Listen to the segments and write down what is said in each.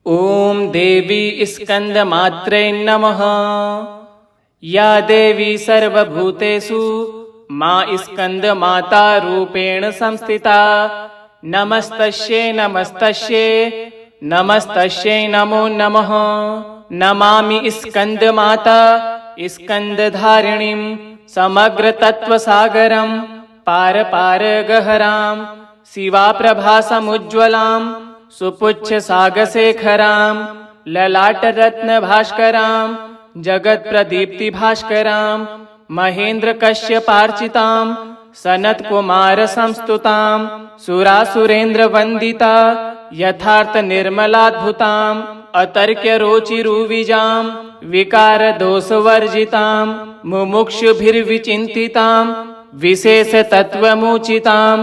ॐ देवी स्कन्दमात्रे नमः। या देवी सर्वभूतेषु मा स्कन्दमाता रूपेण संस्थिता। नमस्तस्यै नमस्तस्यै नमस्तस्यै नमो नमः। नमामि स्कन्दमाता स्कन्दधारिणीं समग्रतत्त्वसागरं पारपारगहरां शिवाप्रभासमुज्ज्वलां सुपुच्छसागशेखरां ललाटरत्नभास्करां जगत्प्रदीप्तिभास्करां महेन्द्रकश्यपार्चितां सनत्कुमारसंस्तुतां सुरासुरेन्द्रवन्दिता यथार्थनिर्मलाद्भुतां अतर्क्यरोचिरुविजां विकारदोषवर्जितां मुमुक्षुभिर्विचिन्तितां विशेषतत्त्वमुचितां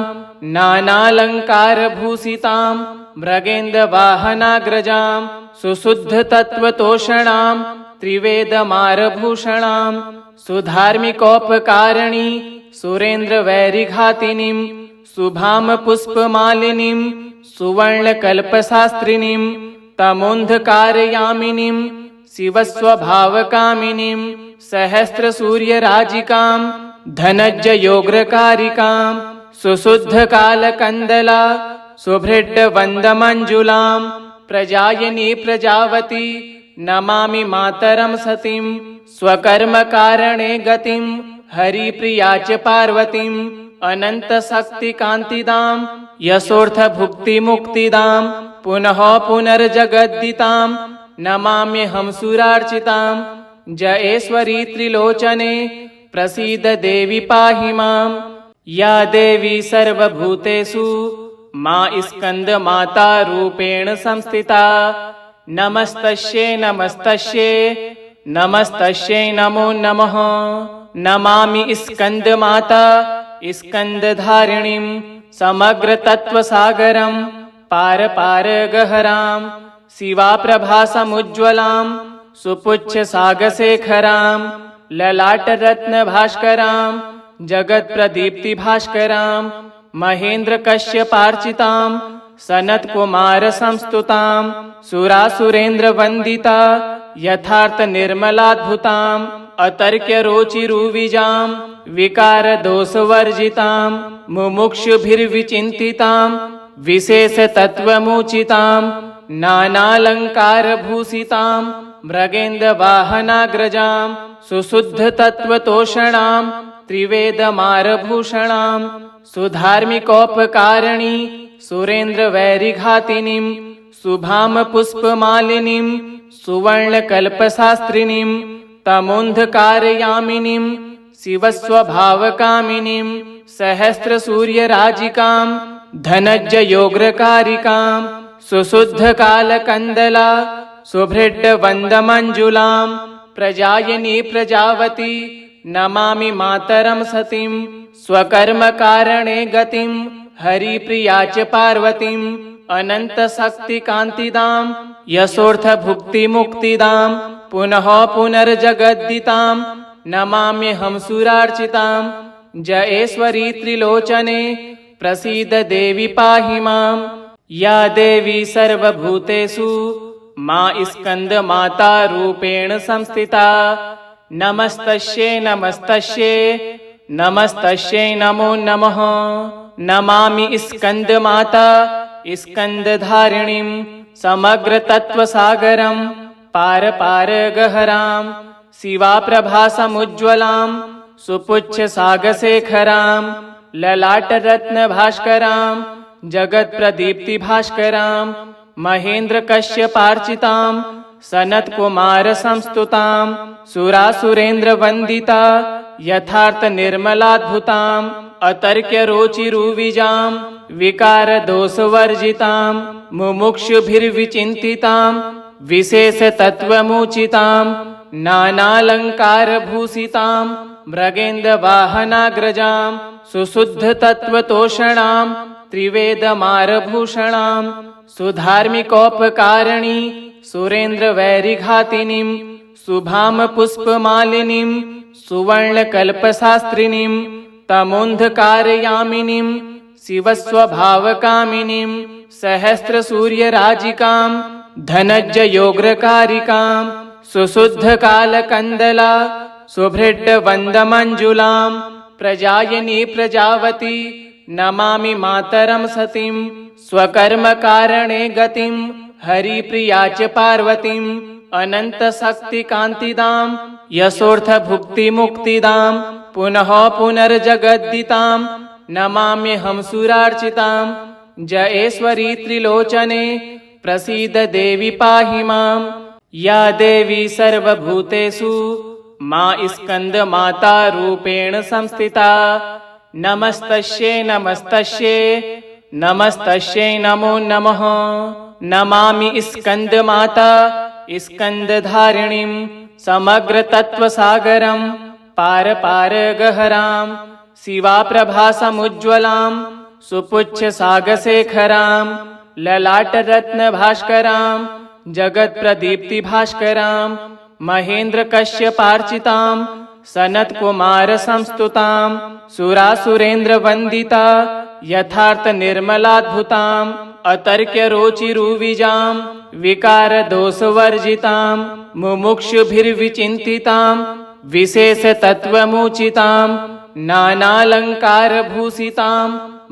नानालङ्कारभूषितां मृगेन्द्रवाहनाग्रजां सुशुद्धतत्त्वतोषणां त्रिवेदमारभूषणां सुधार्मिकोपकारिणी सुरेन्द्रवैरिघातिनीं शुभां पुष्पमालिनीं सुवर्णकल्पशास्त्रिणीं तमोन्धकारयामिनीं शिवस्वभावकामिनीं सहस्रसूर्यराजिकां धनज्जयोग्रकारिकां सुशुद्धकालकन्दला सुभृड्डवन्दमञ्जुलां प्रजायनी प्रजावती नमामि मातरं सतीं स्वकर्मकारणे गतिं हरिप्रिया च पार्वतीं अनन्तशक्तिकान्तिदां यशोऽर्थभुक्तिमुक्तिदां पुनः पुनर्जगद्दितां नमाम्यहं सुरार्चितां। जयेश्वरी त्रिलोचने प्रसीद देवी पाहि माम्। या देवी सर्वभूतेषु मा स्कन्दमाता रूपेण संस्थिता। नमस्तस्यै नमस्तस्यै नमस्तस्यै नमो नमः। नमामि स्कन्दमाता स्कन्दधारिणीं समग्रतत्त्वसागरं पारपारगहरां शिवाप्रभासमुज्ज्वलां सुपुच्छसागशेखरां ललाटरत्नभास्करां जगत्प्रदीप्तिभास्करां महेन्द्रकश्यपार्चितां सनत्कुमारसंस्तुतां सुरासुरेन्द्रवन्दिता यथार्थनिर्मलाद्भुतां अतर्क्यरोचिरुविजां विकारदोषवर्जितां मुमुक्षुभिर्विचिन्तितां विशेषतत्त्वमुचितां नानालङ्कारभूषितां मृगेन्द्रवाहनाग्रजां सुशुद्धतत्त्वतोषणां त्रिवेदमारभूषणां सुधार्मिकोपकारिणी सुरेन्द्रवैरिघातिनीं शुभां पुष्पमालिनीं सुवर्णकल्पशास्त्रिणीं तमोन्धकारयामिनीं शिवस्वभावकामिनीं सहस्रसूर्यराजिकां धनज्जयोग्रकारिकां सुशुद्धकालकन्दला सुभृड्डवन्दमञ्जुलां प्रजायनी प्रजावती नमामि मातरं सतीं स्वकर्मकारणे गतिं हरिप्रिया च पार्वतीं अनन्तशक्तिकान्तिदां यशोऽर्थभुक्तिमुक्तिदां पुनः पुनर्जगद्दितां नमाम्यहं सुरार्चितां। जयेश्वरी त्रिलोचने प्रसीद देवी पाहि माम्। या देवी सर्वभूतेषु मा स्कन्दमाता रूपेण संस्थिता। नमस्तस्यै नमस्तस्यै नमस्तस्यै नमो नमः। नमामि स्कन्दमाता स्कन्दधारिणीं समग्रतत्त्वसागरं पारपारगहरां शिवाप्रभासमुज्ज्वलां सुपुच्छसागशेखरां ललाटरत्नभास्करां जगत्प्रदीप्तिभास्करां महेन्द्रकश्यपार्चितां सनत्कुमारसंस्तुतां सुरासुरेन्द्रवन्दिता यथार्थनिर्मलाद्भुतां अतर्क्यरोचिरुविजां विकारदोषवर्जितां मुमुक्षुभिर्विचिन्तितां विशेषतत्त्वमुचितां नानालङ्कारभूषितां मृगेन्द्रवाहनाग्रजां सुशुद्धतत्त्वतोषणां त्रिवेदमारभूषणां सुधार्मिकोपकारिणी सुरेन्द्रवैरिघातिनीं शुभां पुष्पमालिनीं सुवर्णकल्पशास्त्रिणीं तमोन्धकारयामिनीं शिवस्वभावकामिनीं सहस्रसूर्यराजिकां धनज्जयोग्रकारिकां सुशुद्धकालकन्दला सुभृड्डवन्दमञ्जुलां प्रजायनी प्रजावती नमामि मातरं सतीं स्वकर्मकारणे गतिं हरिप्रिया च पार्वतीं अनन्तशक्तिकान्तिदां यशोऽर्थभुक्तिमुक्तिदां पुनः पुनर्जगद्दितां नमाम्यहं सुरार्चितां जयेश्वरी त्रिलोचने प्रसीद देवी पाहि मां या देवी सर्वभूतेषु मां स्कन्दमाता रूपेण संस्थिता नमस्तस्यै नमस्तस्यै नमस्तस्यै नमो नमः नमामि स्कन्दमाता स्कन्दधारिणीं समग्रतत्त्वसागरं पारपारगहरां शिवाप्रभासमुज्ज्वलां सुपुच्छसागशेखरां ललाटरत्नभास्करां जगत्प्रदीप्तिभास्करां महेन्द्रकश्यपार्चितां सनत्कुमारसंस्तुतां सुरासुरेन्द्रवन्दिता यथार्थनिर्मलाद्भुतां अतर्क्यरोचिरुविजां विकारदोषवर्जितां मुमुक्षुभिर्विचिन्तितां विशेषतत्त्वमुचितां नानालङ्कारभूषितां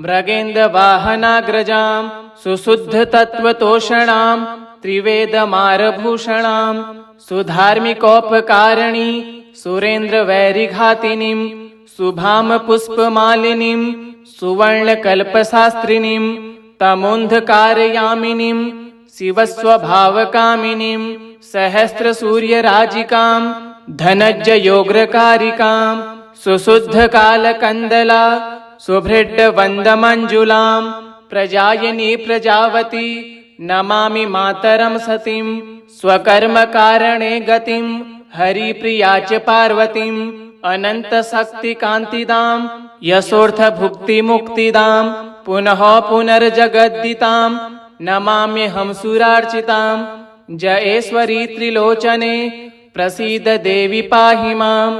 मृगेन्द्रवाहनाग्रजां सुशुद्धतत्त्वतोषणां त्रिवेदमारभूषणां सुधार्मिकोपकारिणी सुरेन्द्रवैरिघातिनीं शुभां पुष्पमालिनीं सुवर्णकल्पशास्त्रिणीं तमोन्धकारयामिनीं शिवस्वभावकामिनीं सहस्रसूर्यराजिकां धनज्जयोग्रकारिकां सुशुद्धकालकन्दला सुभृड्डवन्दमञ्जुलां प्रजायनी प्रजावती नमामि मातरं सतीं स्वकर्मकारणे गतिं हरिप्रिया च पार्वतीं अनन्तशक्तिकान्तिदां यशोऽर्थभुक्तिमुक्तिदां पुनः पुनर्जगद्दितां नमाम्यहं सुरार्चितां जयेश्वरी त्रिलोचने प्रसीद देवी पाहि मां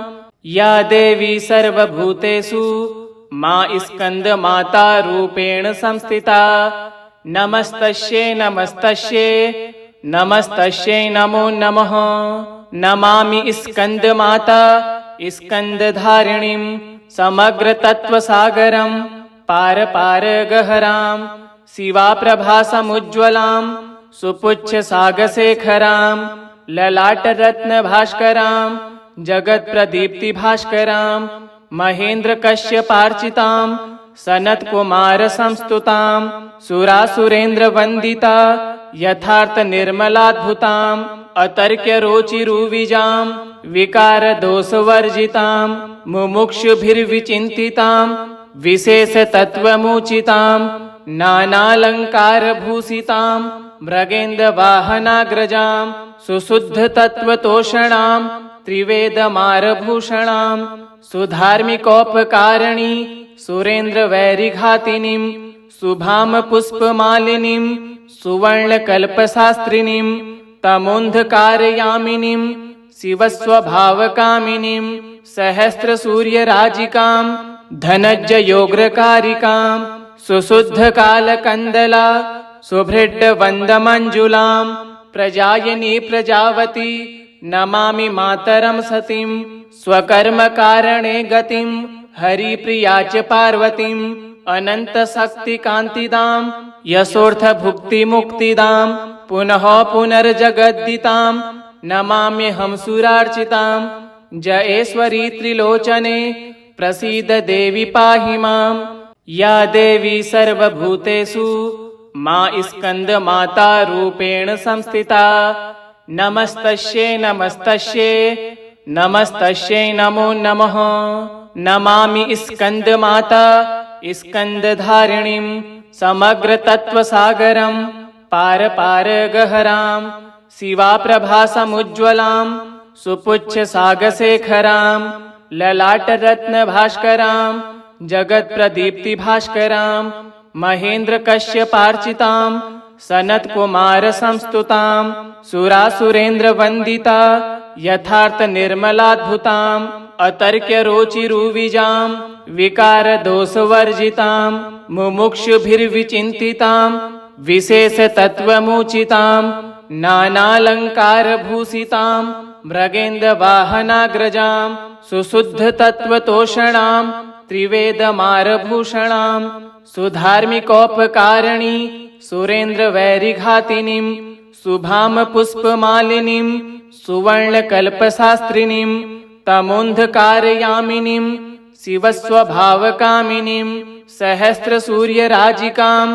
या देवी सर्वभूतेषु मां स्कन्दमाता रूपेण संस्थिता नमस्तस्यै नमस्तस्यै नमस्तस्यै नमो नमः नमामि स्कन्दमाता स्कन्दधारिणीं समग्रतत्त्वसागरं पारपारगहरां शिवाप्रभासमुज्ज्वलां सुपुच्छसागशेखरां ललाटरत्नभास्करां जगत्प्रदीप्तिभास्करां महेन्द्रकश्यपार्चितां सनत्कुमारसंस्तुतां सुरासुरेन्द्रवन्दिता यथार्थनिर्मलाद्भुतां अतर्क्यरोचिरुविजां विकारदोषवर्जितां मुमुक्षुभिर्विचिन्तितां विशेषतत्त्वमुचितां नानालङ्कारभूषितां मृगेन्द्रवाहनाग्रजां सुशुद्धतत्त्वतोषणां त्रिवेदमारभूषणां सुधार्मिकोपकारिणी सुरेन्द्रवैरिघातिनीं शुभां पुष्पमालिनीं सुवर्णकल्पशास्त्रिणीं तमोन्धकारयामिनीं शिवस्वभावकामिनीं सहस्रसूर्यराजिकां धनज्जयोग्रकारिकां सुशुद्धकालकन्दला सुभृड्डवन्दमञ्जुलां प्रजायनी प्रजावती नमामि मातरं सतीं स्वकर्मकारणे गतिं हरिप्रिया च पार्वतीं अनन्तशक्तिकान्तिदां यशोऽर्थभुक्तिमुक्तिदां पुनः पुनर्जगद्दितां नमाम्यहं सुरार्चितां जयेश्वरी त्रिलोचने प्रसीद देवी पाहि मां या देवी सर्वभूतेषु मां स्कन्दमाता रूपेण संस्थिता नमस्तस्यै नमस्तस्यै नमस्तस्यै नमो नमः नमामि स्कन्दमाता स्कन्दधारिणीं समग्रतत्त्वसागरं पारपारगहरां शिवाप्रभासमुज्ज्वलां सुपुच्छसागशेखरां ललाटरत्नभास्करां जगत्प्रदीप्तिभास्करां महेन्द्रकश्यपार्चितां सनत्कुमारसंस्तुतां सुरासुरेन्द्रवन्दिता यथार्थनिर्मलाद्भुतां अतर्क्यरोचिरुविजां विकारदोषवर्जितां मुमुक्षुभिर्विचिन्तितां विशेषतत्त्वमुचितां नानालङ्कारभूषितां मृगेन्द्रवाहनाग्रजां सुशुद्धतत्त्वतोषणां त्रिवेदमारभूषणां सुधार्मिकोपकारिणी सुरेन्द्रवैरिघातिनीं शुभां पुष्पमालिनीं सुवर्णकल्पशास्त्रिणीं तमोन्धकारयामिनीं शिवस्वभावकामिनीं सहस्रसूर्यराजिकां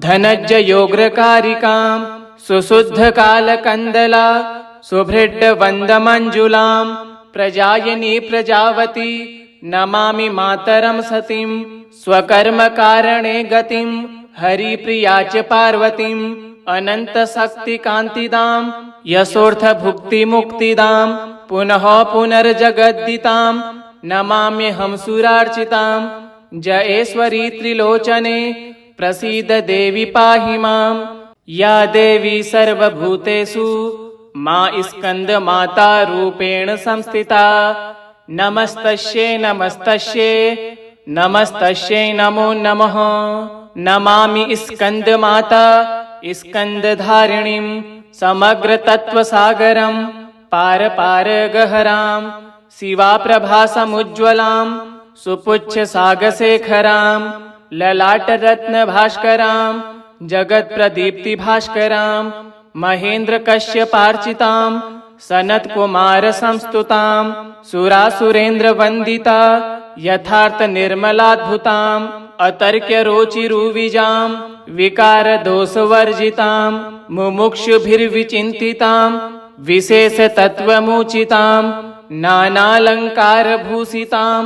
धनज्जयोग्रकारिकां सुशुद्धकालकन्दला सुभृड्डवन्दमञ्जुलां प्रजायनी प्रजावती नमामि मातरं सतीं स्वकर्मकारणे गतिं हरिप्रिया च पार्वतीं अनन्तशक्तिकान्तिदां यशोऽर्थभुक्तिमुक्तिदां पुनः पुनर्जगद्दितां नमाम्यहं सुरार्चितां जयेश्वरी त्रिलोचने प्रसीद देवी पाहि मां या देवी सर्वभूतेषु मा स्कन्दमाता रूपेण संस्थिता नमस्तस्यै नमस्तस्यै नमस्तस्यै नमो नमः नमामि स्कन्दमाता स्कन्दधारिणीं समग्रतत्त्वसागरं पारपारगहरां शिवाप्रभासमुज्ज्वलां सुपुच्छसागशेखरां ललाटरत्नभास्करां जगत्प्रदीप्तिभास्करां महेन्द्रकश्यपार्चितां सनत्कुमारसंस्तुतां सुरासुरेन्द्रवन्दिता यथार्थनिर्मलाद्भुतां अतर्क्यरोचिरुविजां विकारदोषवर्जितां मुमुक्षुभिर्विचिन्तितां विशेषतत्त्वमुचितां नानालङ्कारभूषितां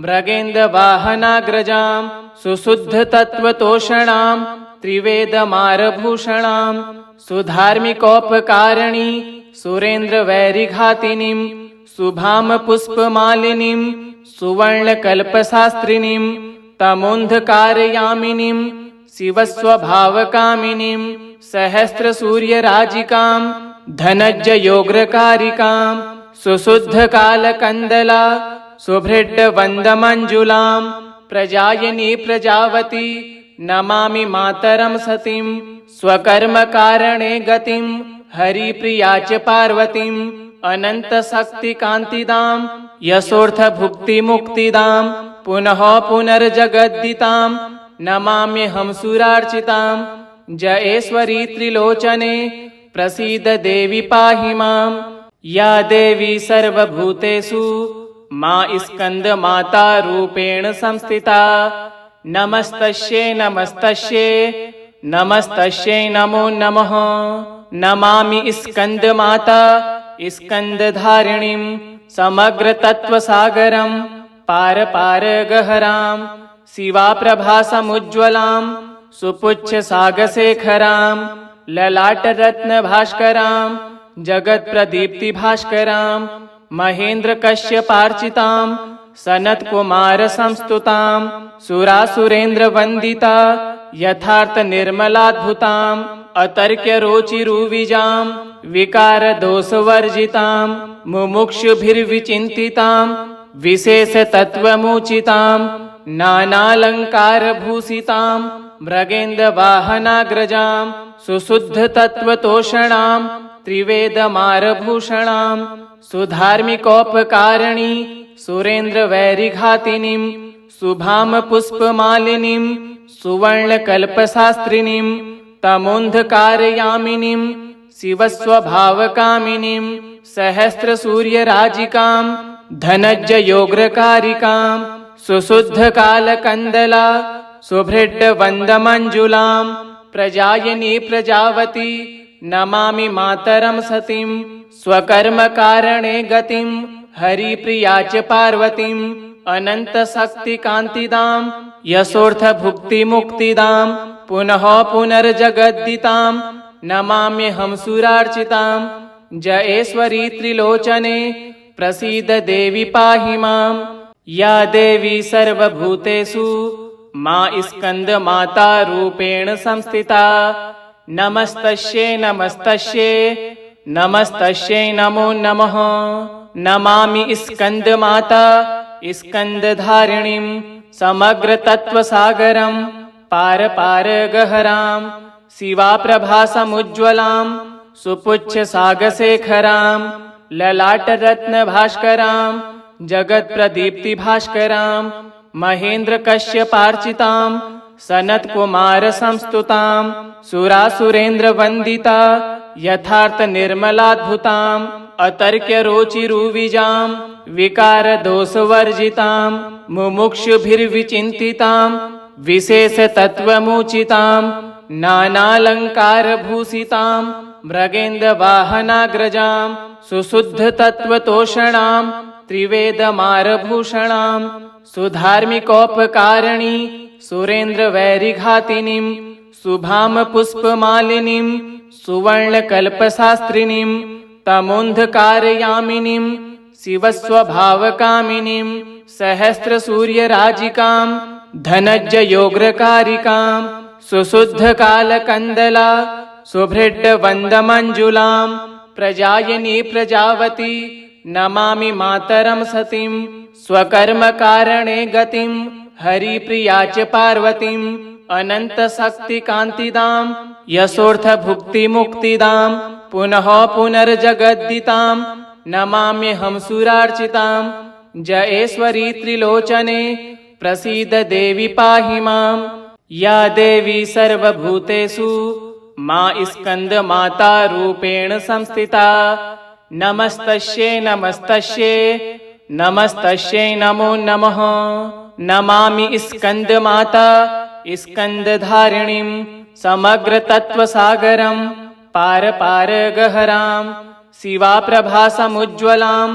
मृगेन्द्रवाहनाग्रजां सुशुद्धतत्त्वतोषणां त्रिवेदमारभूषणां सुधार्मिकोपकारिणी सुरेन्द्रवैरिघातिनीं शुभां पुष्पमालिनीं सुवर्णकल्पशास्त्रिणीं तमोन्धकारयामिनीं शिवस्वभावकामिनीं सहस्रसूर्यराजिकां धनज्जयोग्रकारिकां सुशुद्धकालकन्दला सुभृड्डवन्दमञ्जुलां प्रजायनी प्रजावती नमामि मातरं सतीं स्वकर्मकारणे गतिं हरिप्रिया च पार्वतीं अनन्तशक्तिकान्तिदां यशोऽर्थभुक्तिमुक्तिदां पुनः पुनर्जगद्दितां नमाम्यहं सुरार्चितां जयेश्वरी त्रिलोचने प्रसीद देवी पाहि मां या देवी सर्वभूतेषु मा स्कन्दमाता रूपेण संस्थिता नमस्तस्यै नमस्तस्यै नमस्तस्यै नमो नमः नमामि स्कन्दमाता स्कन्दधारिणीं समग्रतत्त्वसागरं पारपारगहरां शिवाप्रभासमुज्ज्वलां सुपुच्छसागशेखरां ललाटरत्नभास्करां जगत्प्रदीप्तिभास्करां महेन्द्रकश्यपार्चितां सनत्कुमारसंस्तुतां सुरासुरेन्द्रवन्दिता यथार्थनिर्मलाद्भुतां अतर्क्यरोचिरुविजां विकारदोषवर्जितां मुमुक्षुभिर्विचिन्तितां विशेषतत्त्वमुचितां नानालङ्कारभूषितां मृगेन्द्रवाहनाग्रजां सुशुद्धतत्त्वतोषणां त्रिवेदमारभूषणां सुधार्मिकोपकारिणी सुरेन्द्रवैरिघातिनीं शुभां पुष्पमालिनीं सुवर्णकल्पशास्त्रिणीं तमोन्धकारयामिनीं शिवस्वभावकामिनीं सहस्रसूर्यराजिकां धनज्जयोग्रकारिकां सुशुद्धकालकन्दला सुभृड्डवन्दमञ्जुलां प्रजायनी प्रजावती नमामि मातरं सतीं स्वकर्मकारणे गतिं हरिप्रिया च पार्वतीं अनन्तशक्तिकान्तिदां यशोऽर्थभुक्तिमुक्तिदां पुनः पुनर्जगद्दितां नमाम्यहं सुरार्चितां जयेश्वरी त्रिलोचने प्रसीद देवी पाहि मां या देवी सर्वभूतेषु मा स्कन्दमाता रूपेण संस्थिता नमस्तस्यै नमस्तस्यै नमस्तस्यै नमो नमः नमामि स्कन्दमाता स्कन्दधारिणीं समग्रतत्त्वसागरं पारपारगहरां शिवाप्रभासमुज्ज्वलां सुपुच्छ सागशेखरां ललाटरत्नभास्करां जगत्प्रदीप्तिभास्करां महेन्द्रकश्यपार्चितां सनत्कुमारसंस्तुतां सुरासुरेन्द्रवन्दिता यथार्थनिर्मलाद्भुताम् अतर्क्यरोचिरुविजां विकारदोषवर्जितां मुमुक्षुभिर्विचिन्तितां विशेषतत्त्वमुचितां नानालङ्कारभूषितां मृगेन्द्रवाहनाग्रजां सुशुद्धतत्त्वतोषणां त्रिवेदमारभूषणां सुधार्मिकोपकारिणी सुरेन्द्रवैरिघातिनीं शुभां पुष्पमालिनीं सुवर्णकल्पशास्त्रिणीं तमोन्धकारयामिनीं शिवस्वभावकामिनीं सहस्रसूर्यराजिकां धनज्जयोग्रकारिकां सुशुद्धकालकन्दला सुभृड्डवन्दमञ्जुलां प्रजायनी प्रजावती नमामि मातरं सतीं स्वकर्मकारणे गतिं हरिप्रिया च पार्वतीं अनन्तशक्तिकान्तिदां यशोऽर्थभुक्तिमुक्तिदां पुनः पुनर्जगद्दितां नमाम्यहं सुरार्चितां जयेश्वरी त्रिलोचने प्रसीद देवी पाहि मां या देवी सर्वभूतेषु मा स्कन्दमाता रूपेण संस्थिता नमस्तस्यै नमस्तस्यै नमस्तस्यै नमो नमः नमामि स्कन्दमाता स्कन्दधारिणीं समग्रतत्त्वसागरं पारपारगहरां शिवाप्रभासमुज्ज्वलां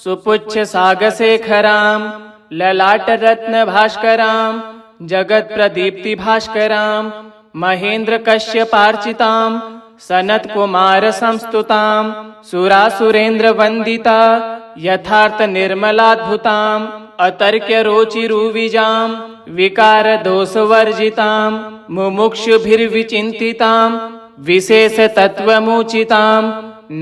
सुपुच्छसागशेखरां ललाटरत्नभास्करां जगत्प्रदीप्तिभास्करां महेन्द्रकश्यपार्चितां सनत्कुमारसंस्तुतां सुरासुरेन्द्रवन्दिता यथार्थनिर्मलाद्भुताम् अतर्क्यरोचिरुविजां विकारदोषवर्जितां मुमुक्षुभिर्विचिन्तितां विशेषतत्त्वमुचितां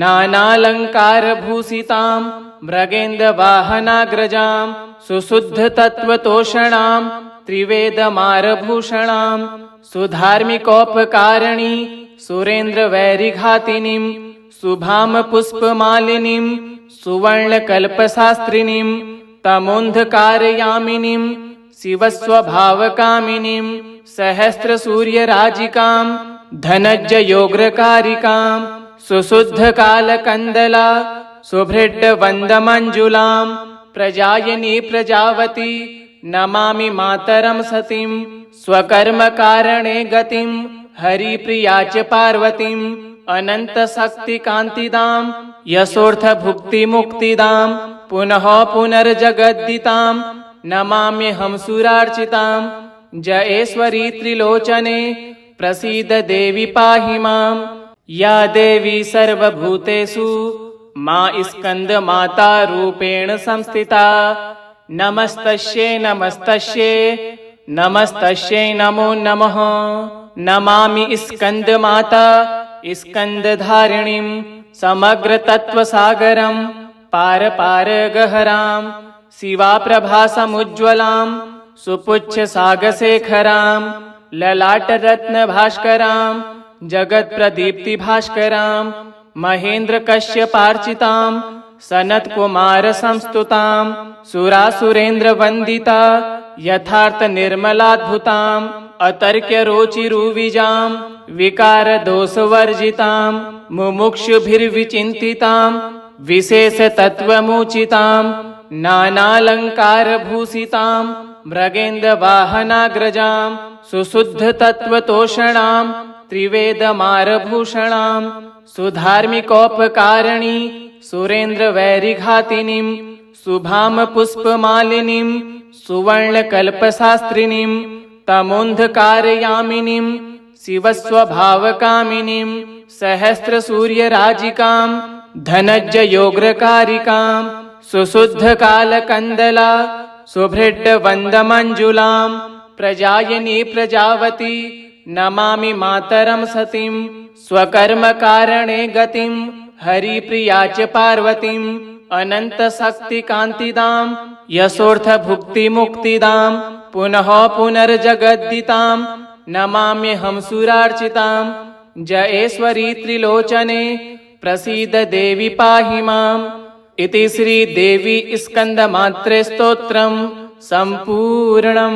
नानालङ्कारभूषितां मृगेन्द्रवाहनाग्रजां सुशुद्धतत्त्वतोषणां त्रिवेदमारभूषणां सुधार्मिकोपकारिणी सुरेन्द्रवैरिघातिनीं शुभां पुष्पमालिनीं सुवर्णकल्पशास्त्रिणीं तमोन्धकारयामिनीं शिवस्वभावकामिनीं सहस्रसूर्यराजिकां धनज्जयोग्रकारिकां सुशुद्धकालकन्दला सुभृड्डवन्दमञ्जुलां प्रजायनी प्रजावती नमामि मातरं सतीं स्वकर्मकारणे गतिं हरिप्रिया च पार्वतीं अनन्तशक्तिकान्तिदां यशोऽर्थभुक्तिमुक्तिदां पुनः पुनर्जगद्दितां नमाम्यहं सुरार्चितां जयेश्वरी त्रिलोचने प्रसीद देवी पाहि मां या देवी सर्वभूतेषु मा स्कन्दमाता रूपेण संस्थिता नमस्तस्यै नमस्तस्यै नमस्तस्यै नमो नमः नमामि स्कन्दमाता स्कन्दधारिणीं समग्रतत्त्वसागरं पारपारगहरां शिवाप्रभासमुज्ज्वलां सुपुच्छसागशेखरां ललाटरत्नभास्करां जगत्प्रदीप्तिभास्करां महेन्द्रकश्यपार्चितां सनत्कुमारसंस्तुतां सुरासुरेन्द्रवन्दिता यथार्थनिर्मलाद्भुताम् अतर्क्यरोचिरुविजां विकारदोषवर्जितां मुमुक्षुभिर्विचिन्तितां विशेषतत्त्वमुचितां नानालङ्कारभूषितां मृगेन्द्रवाहनाग्रजां सुशुद्धतत्त्वतोषणां त्रिवेदमारभूषणां सुधार्मिकोपकारिणी सुरेन्द्रवैरिघातिनीं शुभां पुष्पमालिनीं सुवर्णकल्पशास्त्रिणीं तमोन्धकारयामिनीं शिवस्वभावकामिनीं सहस्रसूर्यराजिकां धनज्जयोग्रकारिकां सुशुद्धकालकन्दला सुभृड्डवन्दमञ्जुलां प्रजायनी प्रजावती नमामि मातरं सतीं स्वकर्मकारणे गतिं हरिप्रिया च पार्वतीं अनन्तशक्तिकान्तिदां यशोऽर्थभुक्तिमुक्तिदां पुनः पुनर्जगद्दितां नमाम्यहं सुरार्चितां जयेश्वरी त्रिलोचने प्रसीद देवी पाहि माम्। इति श्रीदेवी स्कन्दमात्रे स्तोत्रम् सम्पूर्णम्।